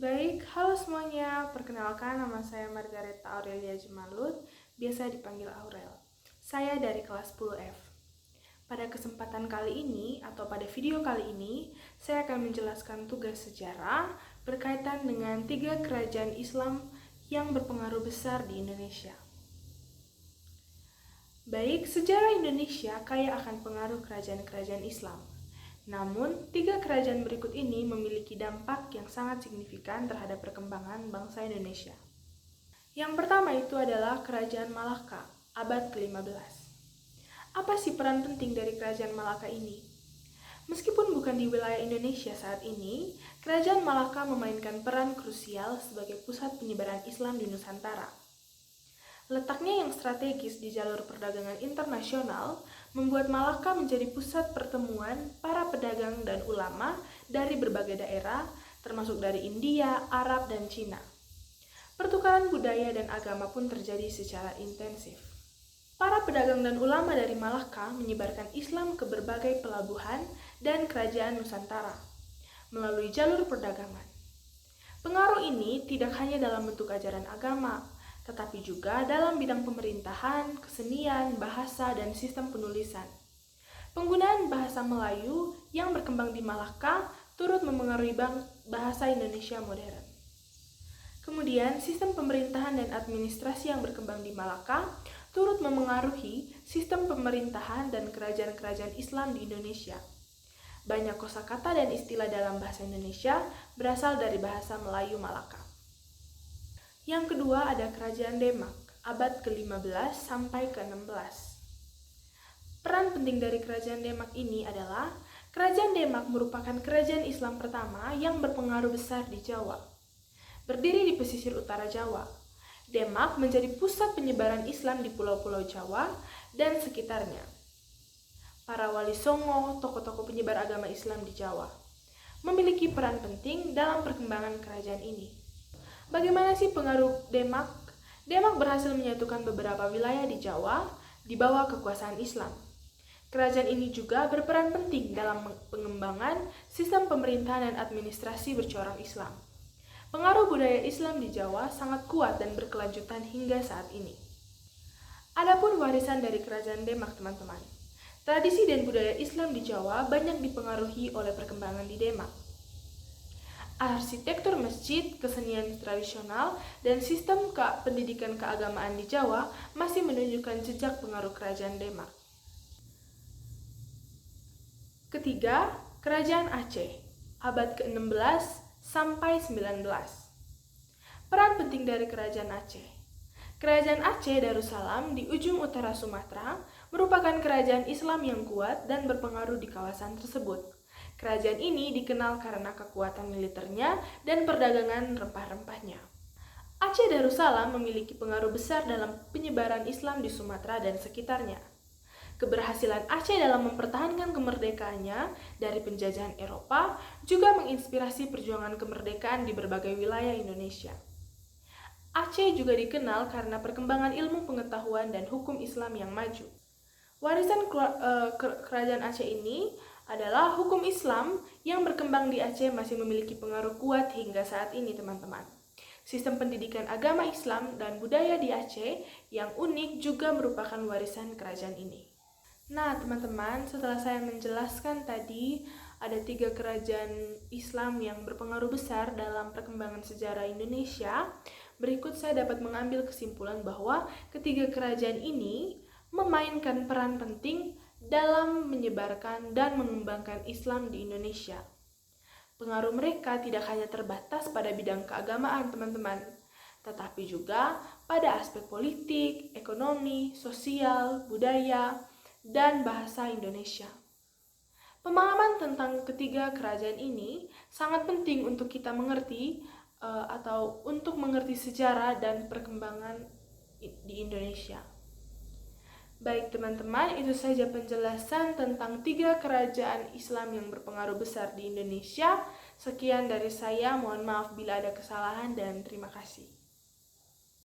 Baik, halo semuanya. Perkenalkan, nama saya Margareta Aurelia Jemalut, biasa dipanggil Aurel. Saya dari kelas 10F. Pada kesempatan kali ini, atau pada video kali ini, saya akan menjelaskan tugas sejarah berkaitan dengan 3 kerajaan Islam yang berpengaruh besar di Indonesia. Baik, sejarah Indonesia kaya akan pengaruh kerajaan-kerajaan Islam. Namun, 3 kerajaan berikut ini memiliki dampak yang sangat signifikan terhadap perkembangan bangsa Indonesia. Yang pertama itu adalah Kerajaan Malaka, abad ke-15. Apa sih peran penting dari Kerajaan Malaka ini? Meskipun bukan di wilayah Indonesia saat ini, Kerajaan Malaka memainkan peran krusial sebagai pusat penyebaran Islam di Nusantara. Letaknya yang strategis di jalur perdagangan internasional membuat Malaka menjadi pusat pertemuan para pedagang dan ulama dari berbagai daerah, termasuk dari India, Arab, dan Cina. Pertukaran budaya dan agama pun terjadi secara intensif. Para pedagang dan ulama dari Malaka menyebarkan Islam ke berbagai pelabuhan dan kerajaan Nusantara melalui jalur perdagangan. Pengaruh ini tidak hanya dalam bentuk ajaran agama, tetapi juga dalam bidang pemerintahan, kesenian, bahasa, dan sistem penulisan. Penggunaan bahasa Melayu yang berkembang di Malaka turut memengaruhi bahasa Indonesia modern. Kemudian, sistem pemerintahan dan administrasi yang berkembang di Malaka turut memengaruhi sistem pemerintahan dan kerajaan-kerajaan Islam di Indonesia. Banyak kosakata dan istilah dalam bahasa Indonesia berasal dari bahasa Melayu Malaka. Yang kedua ada Kerajaan Demak, abad ke-15 sampai ke-16. Peran penting dari Kerajaan Demak ini adalah Kerajaan Demak merupakan kerajaan Islam pertama yang berpengaruh besar di Jawa. Berdiri di pesisir utara Jawa, Demak menjadi pusat penyebaran Islam di pulau-pulau Jawa dan sekitarnya. Para wali songo, tokoh-tokoh penyebar agama Islam di Jawa, memiliki peran penting dalam perkembangan kerajaan ini. Bagaimana sih pengaruh Demak? Demak berhasil menyatukan beberapa wilayah di Jawa di bawah kekuasaan Islam. Kerajaan ini juga berperan penting dalam pengembangan sistem pemerintahan dan administrasi bercorak Islam. Pengaruh budaya Islam di Jawa sangat kuat dan berkelanjutan hingga saat ini. Adapun warisan dari Kerajaan Demak, teman-teman. Tradisi dan budaya Islam di Jawa banyak dipengaruhi oleh perkembangan di Demak. Arsitektur masjid, kesenian tradisional, dan sistem pendidikan keagamaan di Jawa masih menunjukkan jejak pengaruh Kerajaan Demak. Ketiga, Kerajaan Aceh, abad ke-16 sampai 19. Peran penting dari Kerajaan Aceh. Kerajaan Aceh Darussalam di ujung utara Sumatera merupakan kerajaan Islam yang kuat dan berpengaruh di kawasan tersebut. Kerajaan ini dikenal karena kekuatan militernya dan perdagangan rempah-rempahnya. Aceh Darussalam memiliki pengaruh besar dalam penyebaran Islam di Sumatera dan sekitarnya. Keberhasilan Aceh dalam mempertahankan kemerdekaannya dari penjajahan Eropa juga menginspirasi perjuangan kemerdekaan di berbagai wilayah Indonesia. Aceh juga dikenal karena perkembangan ilmu pengetahuan dan hukum Islam yang maju. Warisan kerajaan Aceh ini adalah hukum Islam yang berkembang di Aceh masih memiliki pengaruh kuat hingga saat ini, teman-teman. Sistem pendidikan agama Islam dan budaya di Aceh yang unik juga merupakan warisan kerajaan ini. Nah, teman-teman, setelah saya menjelaskan tadi ada 3 kerajaan Islam yang berpengaruh besar dalam perkembangan sejarah Indonesia, berikut saya dapat mengambil kesimpulan bahwa ketiga kerajaan ini memainkan peran penting dalam menyebarkan dan mengembangkan Islam di Indonesia. Pengaruh mereka tidak hanya terbatas pada bidang keagamaan, teman-teman, tetapi juga pada aspek politik, ekonomi, sosial, budaya, dan bahasa Indonesia. Pemahaman tentang ketiga kerajaan ini sangat penting untuk kita mengerti atau untuk mengerti sejarah dan perkembangan di Indonesia. Baik teman-teman, itu saja penjelasan tentang 3 kerajaan Islam yang berpengaruh besar di Indonesia. Sekian dari saya, mohon maaf bila ada kesalahan dan terima kasih.